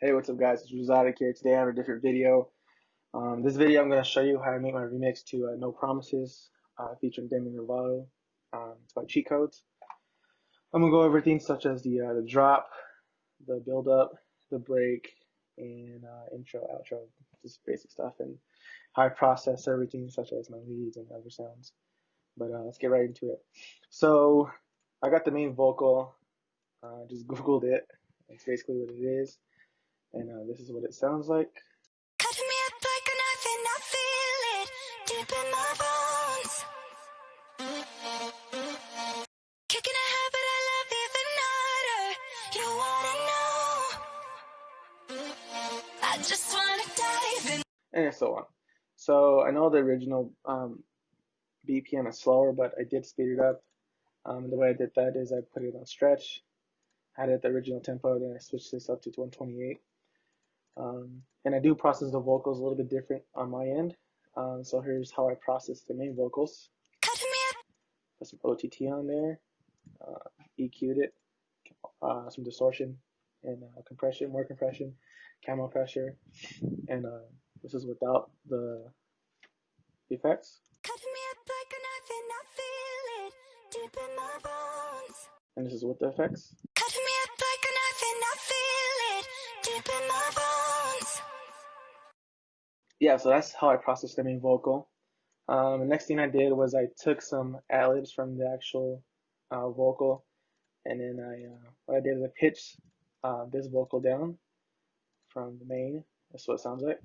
Hey, what's up guys, it's Rezohtic here. Today I have a different video. This video I'm going to show you how I make my remix to No Promises featuring Demi Lovato. It's by Cheatcodes. I'm going to go over things such as the drop, the build up, the break, and intro, outro, just basic stuff, and how I process everything such as my leads and other sounds. But let's get right into it. So I got the main vocal, just Googled it. That's basically what it is. And this is what it sounds like. Cutting me up like a knife and I feel it deep in my bones. Kicking a habit I love even harder. You wanna know? I just wanna dive in. And so on. So I know the original BPM is slower, but I did speed it up. The way I did that is I put it on stretch, had it at the original tempo, then I switched this up to 128. And I do process the vocals a little bit different on my end. So here's how I process the main vocals. Cutting me up. Put some OTT on there, EQ'd it, some distortion and compression, more compression, camo pressure, and this is without the effects. Cutting me up like a knife and I feel it deep in my bones. And this is with the effects. Cutting me up like a knife and I feel it deep in my bones. Yeah, so that's how I processed the main vocal. The next thing I did was I took some ad-libs from the actual vocal, and then what I did is I pitched this vocal down from the main. That's what it sounds like.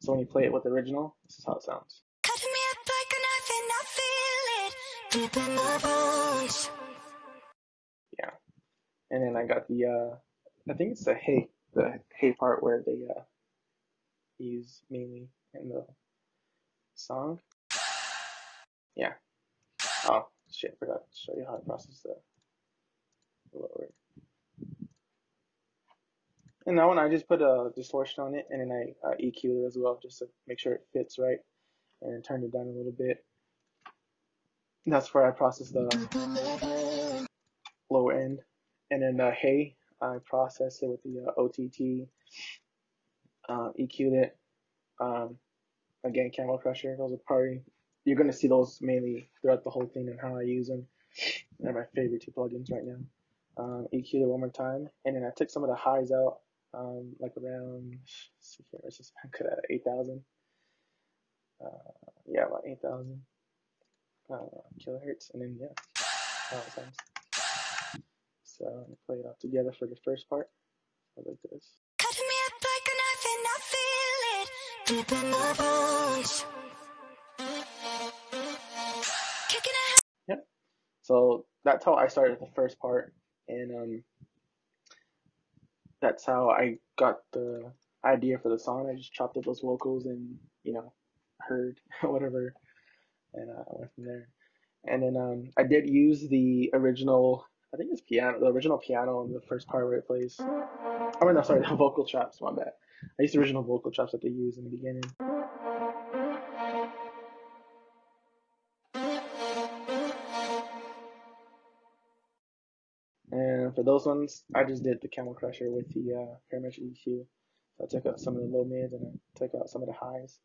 So when you play it with the original, this is how it sounds. Cutting me up like a knife and I feel it deep in my bones. Yeah, and then I got the I think it's the hey part where they use mainly in the song. Yeah. Oh shit, forgot to show you how I process the lower. And that one I just put a distortion on it, and then I EQ'd it as well just to make sure it fits right, and turned it down a little bit. And that's where I process the lower end, and then hey, I processed it with the OTT, EQ'd it. Again, camo pressure. Those are probably you're gonna see those mainly throughout the whole thing and how I use them. They're my favorite two plugins right now. EQ'd it one more time, and then I took some of the highs out, like around. Let's see here, let's just put at 8,000. Yeah, about 8,000 kilohertz, and then yeah, how it sounds. So I'm gonna play it all together for the first part. I like this. Cutting me up like a knife and I feel it deep in my bones. Kicking a Yep. So that's how I started the first part, and that's how I got the idea for the song. I just chopped up those vocals and heard whatever, and I went from there. And then I did use the original, I think it's piano, the original piano in the first part where it plays. Oh no, sorry, the vocal chops. My bad. I used the original vocal chops that they use in the beginning. And for those ones, I just did the camel crusher with the parametric EQ. So I took out some of the low mids and I took out some of the highs.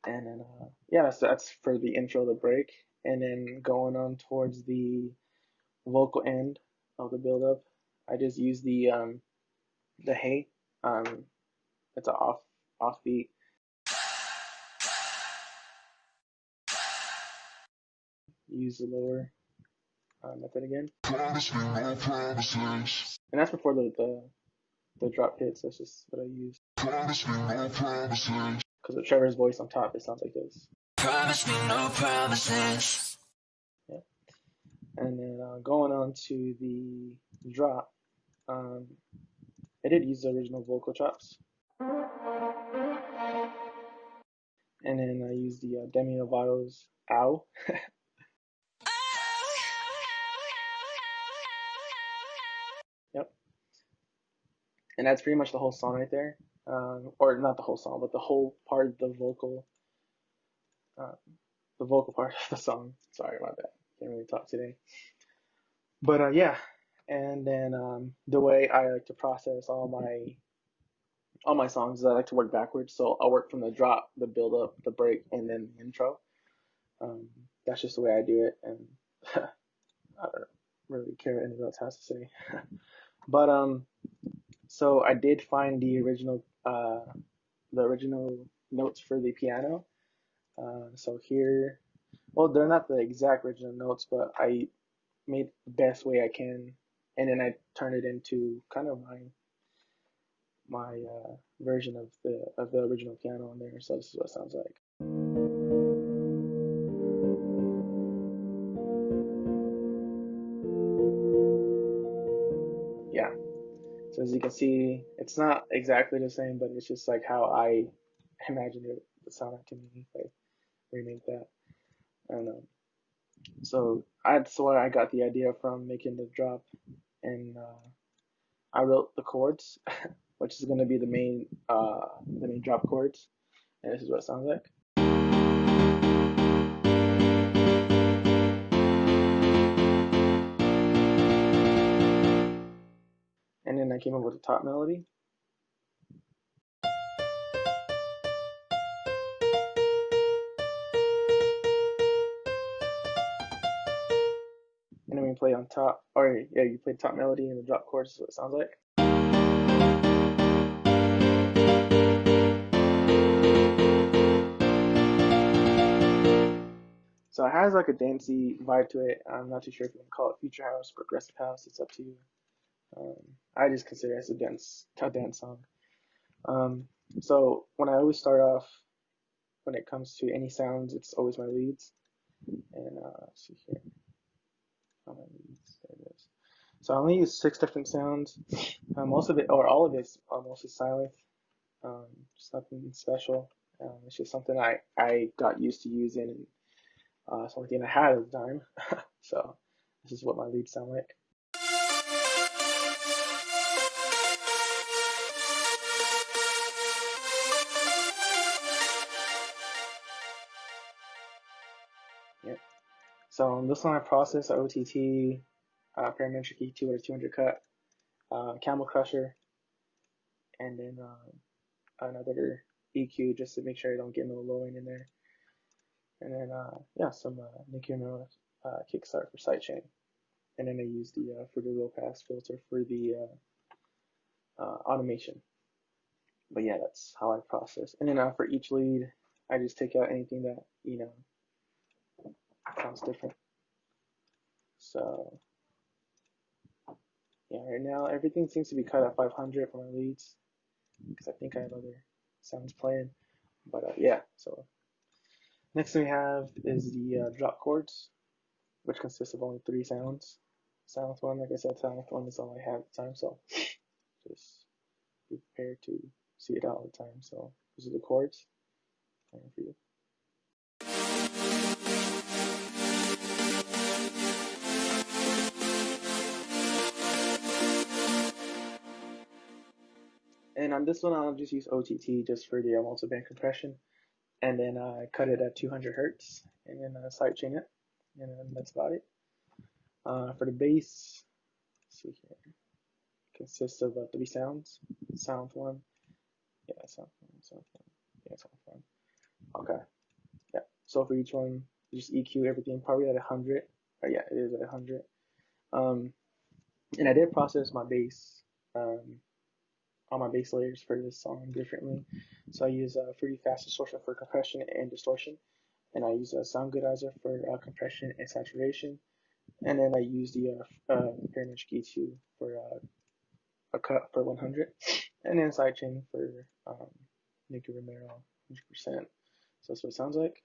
And then yeah, that's for the intro, the break, and then going on towards the vocal end of the build up, I just used the hey. It's an offbeat. Use the lower method again. And that's before the drop hits. That's just what I use. Because with Trevor's voice on top, it sounds like this. promise me no promises. Yeah. And then going on to the drop, I did use the original vocal chops. And then I used the Demi Lovato's Ow. Yep. And that's pretty much the whole song right there. Or not the whole song, but the whole part of the vocal part of the song. Sorry about that. Can't really talk today. But yeah, And then the way I like to process all my songs is I like to work backwards. So I'll work from the drop, the build up, the break, and then the intro. Um, that's just the way I do it, and I don't really care what anyone else has to say. But so I did find the original notes for the piano. So here, well, they're not the exact original notes, but I made the best way I can, and then I turned it into kind of my version of the original piano on there. So this is what it sounds like. Yeah. So as you can see, it's not exactly the same, but it's just like how I imagined it would sound like to me if I remake that. And so that's where I got the idea from, making the drop, and I wrote the chords, which is going to be the main drop chords, and this is what it sounds like. And then I came up with a top melody. And then we play on top, or yeah, you play top melody and the drop chords is what it sounds like. So it has like a dancey vibe to it. I'm not too sure if you can call it future house, progressive house. It's up to you. I just consider it as a dance song. So when I always start off, when it comes to any sounds, it's always my leads. And let's see here, oh, my leads, there it is. So I only use 6 different sounds. Most of it, or all of it's mostly silent. Just nothing special. It's just something I got used to using, and something I had at the time. So this is what my leads sound like. Yep. So on this one I process OTT, parametric EQ with a 200 cut, Camel Crusher, and then another EQ just to make sure I don't get no low end in there. And then yeah, some Nicki Minaj kickstart for sidechain. And then I use the Fruity Low Pass filter for the automation. But yeah, that's how I process. And then for each lead, I just take out anything that sounds different. So yeah, right now everything seems to be cut at 500 for my leads because I think I have other sounds playing. But yeah, so next thing we have is the drop chords, which consists of only 3 sounds. Sound one, like I said, sound one is all I have at the time, so just be prepared to see it all the time. So these are the chords for you. And on this one, I'll just use OTT just for the multiband compression, and then I cut it at 200 hertz, and then sidechain it, and then that's about it. For the bass, let's see here, consists of 3 sounds. Sound one, yeah, sound one, yeah, sound one. Okay, yeah. So for each one, just EQ everything probably at 100. Or yeah, it is at 100. And I did process my bass, all my bass layers for this song differently. So I use Fruity Fast Distortion for compression and distortion, and I use a Sound Goodizer for compression and saturation, and then I use the Parametric EQ for a cut for 100, and then sidechain for Nicky Romero 100%. So that's what it sounds like.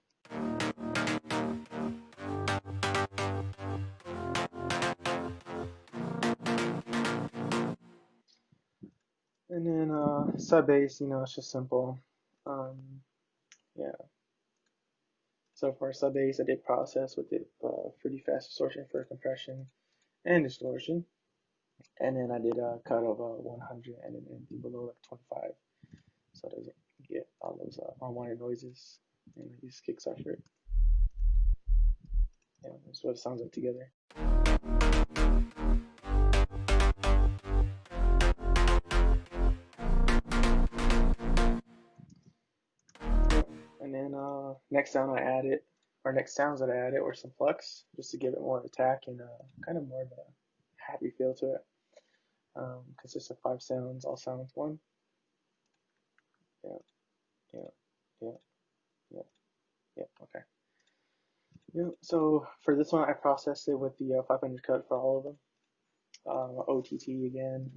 And then sub bass, it's just simple. Yeah. So for sub bass, I did process with it Fruity Fast Distortion for compression and distortion, and then I did a cut of 100 and then anything below like 25, so it doesn't get all those unwanted noises, and I use Kickstarter for it. Yeah, that's what it sounds like together. Next sound I added, or next sounds that I added were some plucks, just to give it more attack and kind of more of a happy feel to it. Consists of 5 sounds, all sounds 1. Yeah, yeah, yeah, yeah, yeah, okay. Yeah, so for this one, I processed it with the 500 cut for all of them. OTT again,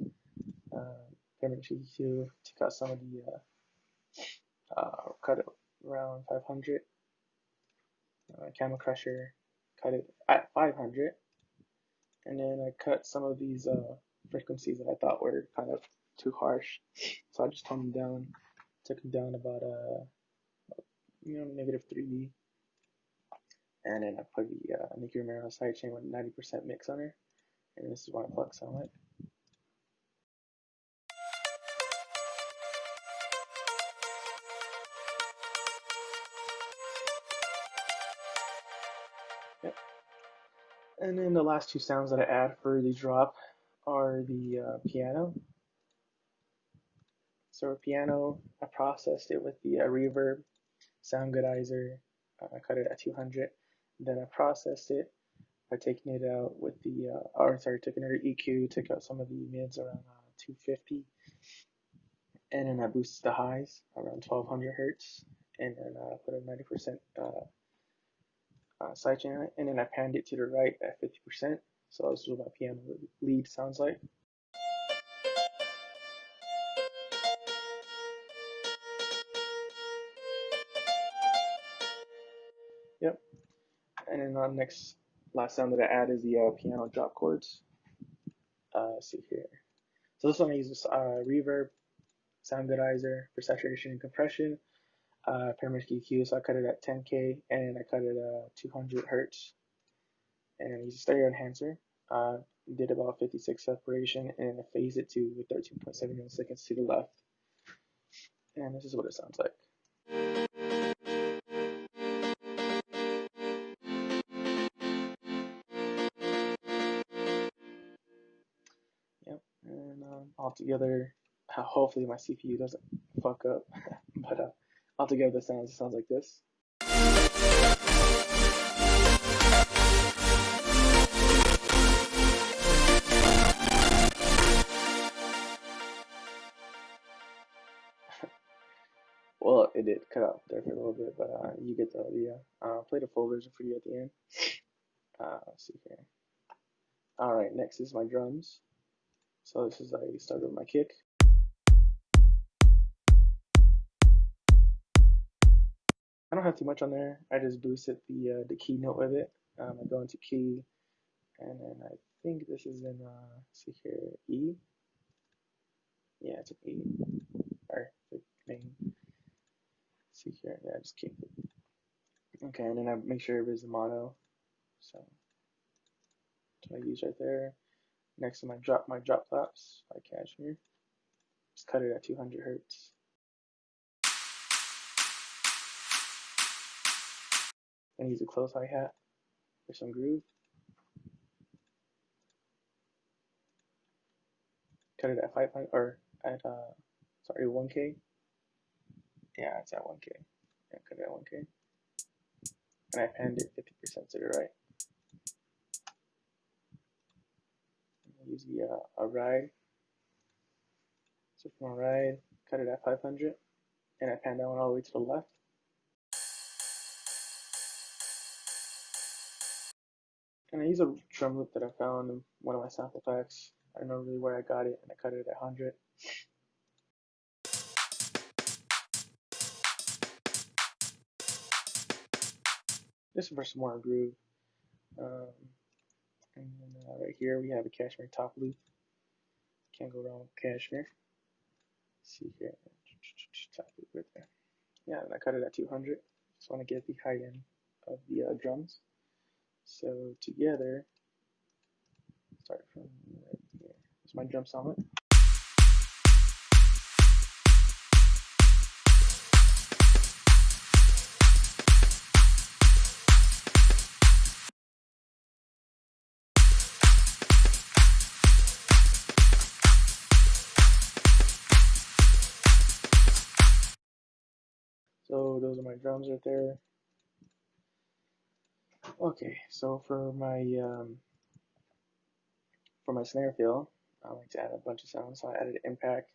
Permanent GQ, took out some of the, cut it around 500. Camel Crusher, cut it at 500. And then I cut some of these frequencies that I thought were kind of too harsh. So I just toned them down, took them down about negative 3 dB. And then I put the Nicky Romero sidechain with 90% mix on her. And this is what my plucks sound like. Yep. And then the last 2 sounds that I add for the drop are the piano. So a piano, I processed it with the reverb, sound goodizer. I cut it at 200. Then I processed it by taking it out with the, taking it to EQ, took out some of the mids around 250. And then I boosted the highs around 1200 hertz. And then put a 90% sidechain on it. And then I panned it to the right at 50%. So this is what my piano lead sounds like. Yep. And then the last sound that I add is the piano drop chords. See here. So this one I use this reverb, sound goodizer for saturation and compression, parametric EQ. So I cut it at 10K and I cut it 200 hertz. And I use a stereo enhancer. Did about 56 separation and I phased it to 13.7 milliseconds to the left. And this is what it sounds like. Yep, and altogether, hopefully my CPU doesn't fuck up, but altogether it sounds like this. Well, it did cut out there for a little bit, but you get the idea. I'll play the full version for you at the end. Let's see here. Alright, next is my drums. So this is, I started with my kick. I don't have too much on there. I just boosted the key note with it. I go into key, and then I think this is in, see here, E. Yeah, it's an E. Or the main. See here, yeah, I just kicked it. Okay, and then I make sure it is a mono. So that's what I use right there. Next to my drop claps by Cashmere. Just cut it at 200 hertz. And use a close hi-hat for some groove. Cut it at 500 or at 1K. Yeah, it's at 1K. Yeah, cut it at 1K. And I panned it 50% to the right. And use the a ride. So from a ride, cut it at 500, and I panned that one all the way to the left. And I use a drum loop that I found in one of my sample packs. I don't know really where I got it, and I cut it at 100. Just for some more groove. And then right here we have a Cashmere top loop. Can't go wrong with Cashmere. See here, top loop right there. Yeah, and I cut it at 200. Just want to get the high end of the drums. So together, start from right here. It's my drum summit. So those are my drums right there. Okay, so for my snare fill, I like to add a bunch of sounds. So I added impact,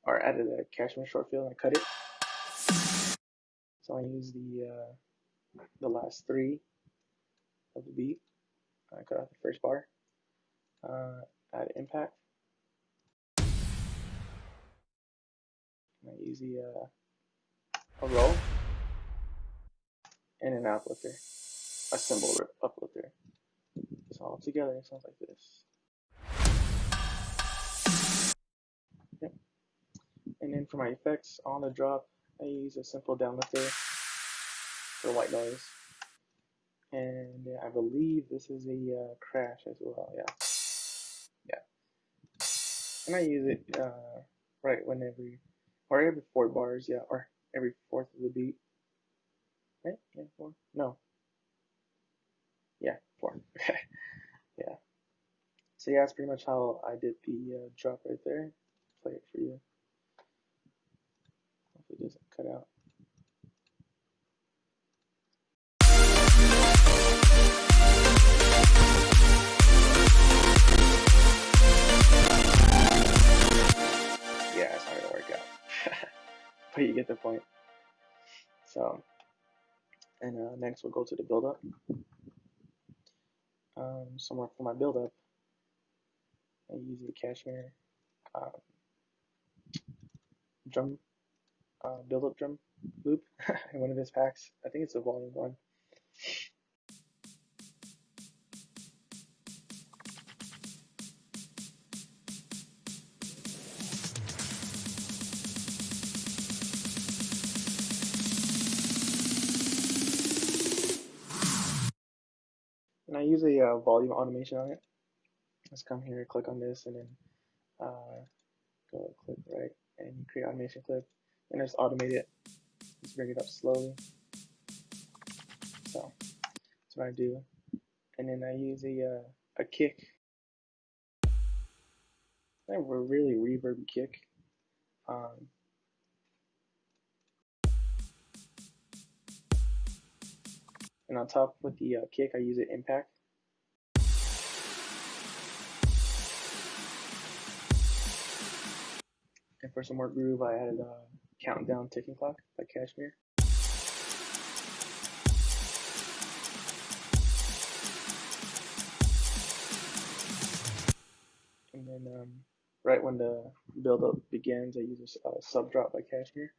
or added a Cashmere short fill and I cut it. So I use the last three of the beat. I cut out the first bar. Add impact. And I use a roll and an uplifter, a cymbal uplifter. So all together it sounds like this. Yep. And then for my effects on the drop, I use a simple downlifter for white noise. And I believe this is a crash as well. Yeah. And I use it right or every 4 bars, yeah, or every fourth of the beat. Right? Yeah, 4? No. Yeah, 4. Yeah. So yeah, that's pretty much how I did the drop right there. Play it for you. Hopefully it doesn't cut out. Yeah, it's not gonna work out. But you get the point. So, and next we'll go to the build-up. Somewhere for my build-up, I use the Cashmere drum build-up drum loop in one of his packs. I think it's a volume 1. And I use a volume automation on it. Let's come here, click on this, and then go click right, and create automation clip, and just automate it. Just bring it up slowly. So that's what I do. And then I use a kick, a really reverby kick. And on top with the kick, I use an impact. And for some more groove, I added a countdown ticking clock by Cashmere. And then right when the build-up begins, I use a sub drop by Cashmere.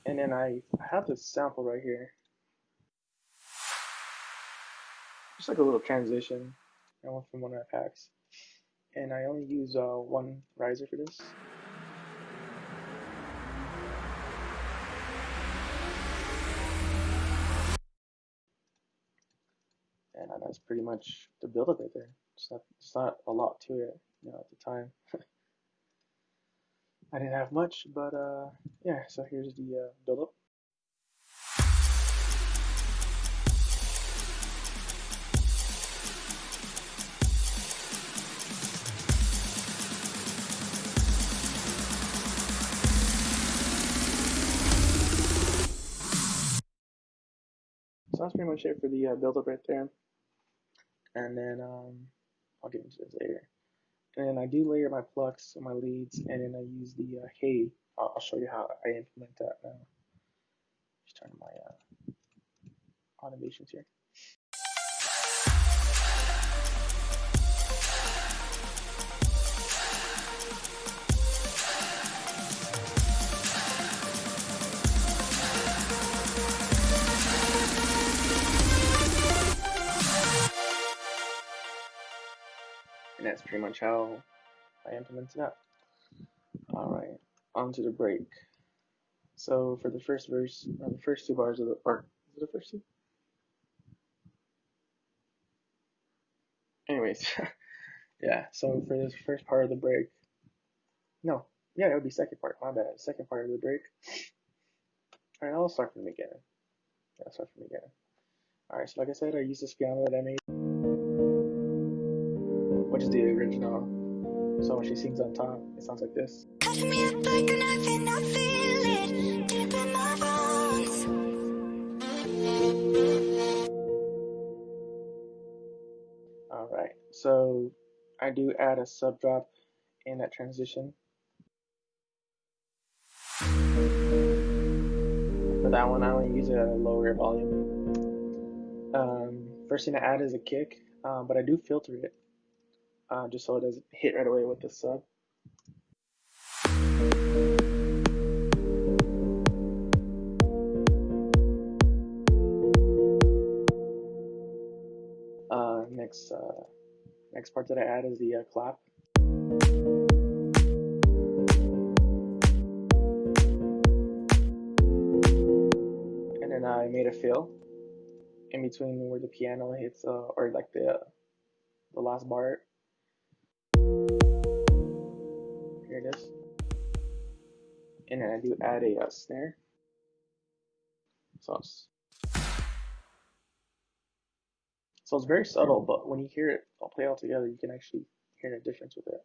And then I have this sample right here. Just like a little transition. I went from one of my packs. And I only use one riser for this. And that's pretty much the build-up right there. It's not a lot to it, at the time. I didn't have much, but yeah, so here's the build-up. So that's pretty much it for the build-up right there. And then I'll get into this later. And then I do layer my plucks and my leads, and then I use the hay. I'll show you how I implement that now. Just turn my automations here. And that's pretty much how I implemented that. Alright, on to the break. So for the first verse, the first 2 bars of the, or is it the first 2? Anyways, yeah, so for this first part of the break, no, yeah, it would be second part, my bad, second part of the break. Alright, I'll start from the beginning. Yeah, I'll start from the beginning. Alright, so like I said, I used this piano that I made, which is the original. So when she sings on top, it sounds like this. Cutting me up like nothing, I feel it deep in my bones. Alright, so I do add a sub drop in that transition. For that one, I only use a lower volume. First thing I add is a kick, but I do filter it just so it doesn't hit right away with the sub. Next part that I add is the clap. And then I made a fill in between where the piano hits, or like the last bar. Here it is. And then I do add a snare. So it's very subtle, but when you hear it all play all together, you can actually hear the difference with it.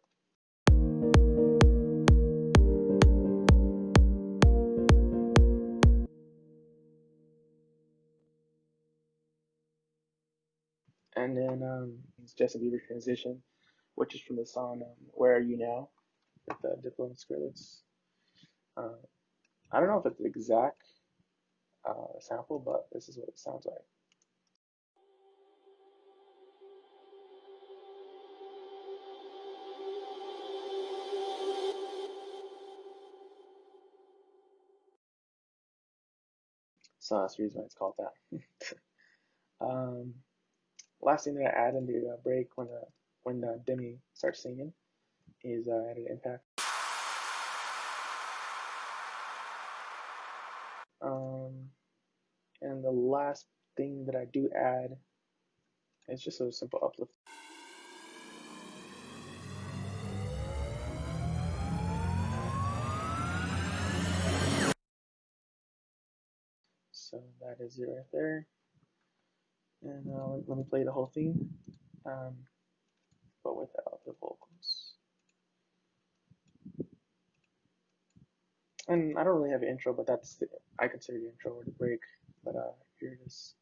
And then it's Justin Bieber transition, which is from the song "Where Are You Now" with Diplo and Skrillex. I don't know if it's the exact sample, but this is what it sounds like. So that's the reason why it's called that. Last thing that I add in the break when Demi starts singing is added impact. And the last thing that I do add is just a simple uplift. So that is it right there. And let me play the whole thing, but without the vocals. And I don't really have an intro, but I consider the intro or the break. But here it is.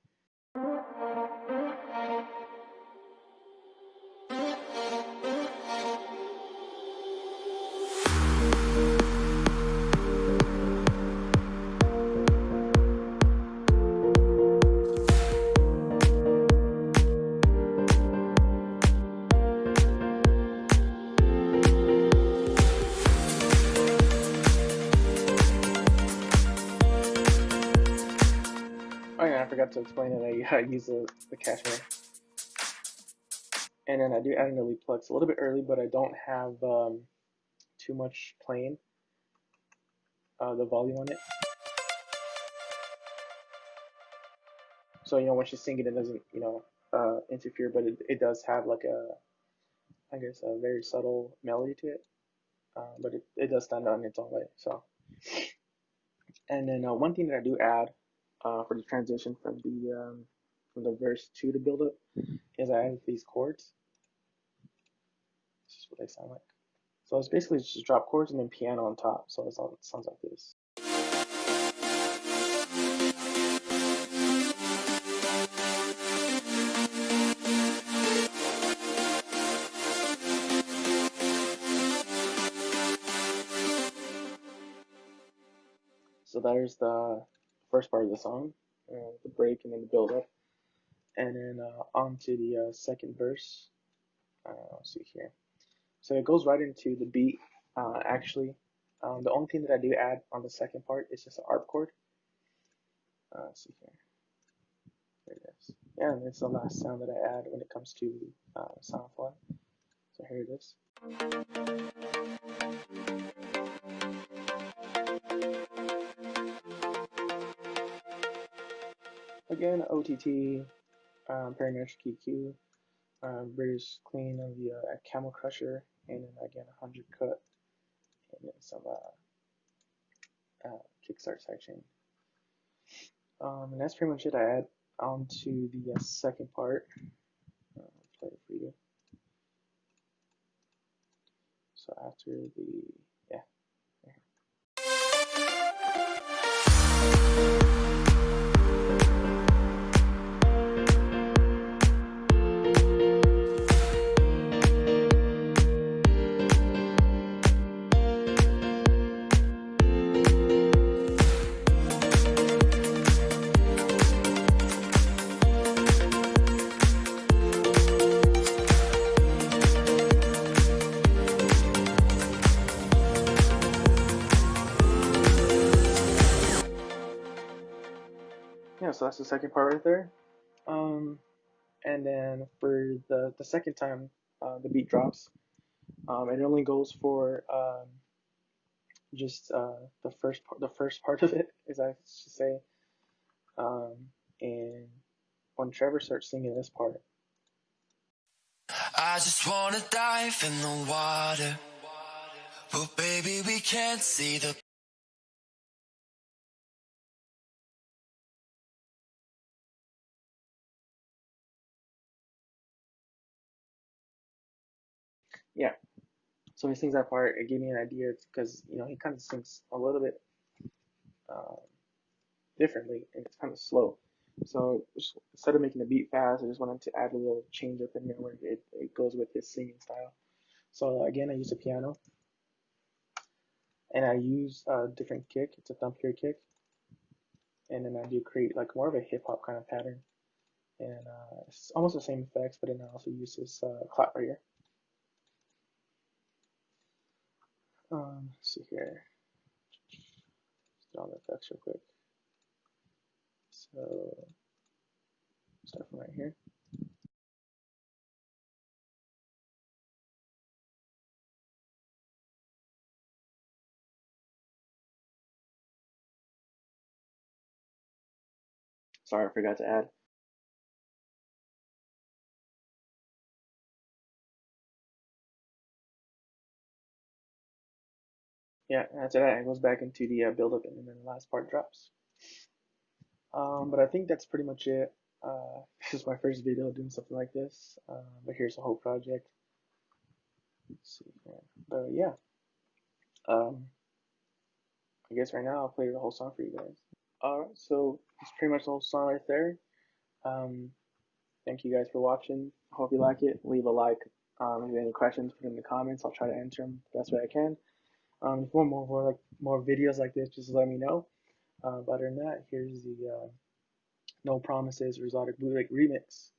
Oh yeah, I forgot to explain that I use the cashmere. And then I do add an elite plug. A little bit early, but I don't have too much playing the volume on it. So when she's singing, it doesn't interfere, but it does have like I guess a very subtle melody to it. But it does stand out in its own way. So, and then one thing that I do add for the transition from the verse to the build up is I add these chords. This is what they sound like. So it's basically just drop chords and then piano on top. So it sounds like this. So there's the first part of the song, the break and then the build up, and then on to the second verse. Let's see here. So it goes right into the beat. Actually, the only thing that I do add on the second part is just an ARP chord. Let's see here. There it is. Yeah, and it's the last sound that I add when it comes to SoundCloud. So here it is. Again, OTT, parametric EQ, British clean of the Camel Crusher, and then again 100 cut, and then some kickstart sidechain. And that's pretty much it. I add on to the second part. Play it for you. So after yeah. so that's the second part right there. Um, and then for the second time the beat drops, it only goes for just the first part of it, as I should say. Um, and when Trevor starts singing this part, I just wanna dive in the water, but baby we can't see the. yeah. So when he sings that part, it gave me an idea because he kind of sings a little bit uh, differently, and it's kind of slow. So instead of making the beat fast, I just wanted to add a little change up in there where it goes with his singing style. So again, I use a piano, and I use a different kick. It's a thumb kick, and then I do create like more of a hip hop kind of pattern, and it's almost the same effects, but then I also use this clap right here. Let's see here, let's do all the effects real quick. So start from right here. Sorry, I forgot to add. Yeah, after that, it goes back into the build up, and then the last part drops. But I think that's pretty much it. This is my first video doing something like this, but here's the whole project. Let's see here. But yeah, um, I guess right now I'll play the whole song for you guys. Alright, so it's pretty much the whole song right there. Um, Thank you guys for watching. I hope you like it. Leave a like. If you have any questions, put in the comments. I'll try to answer them the best way I can. If you want more videos like this, just let me know. But other than that, here's the No Promises Rezohtic Bootleg remix.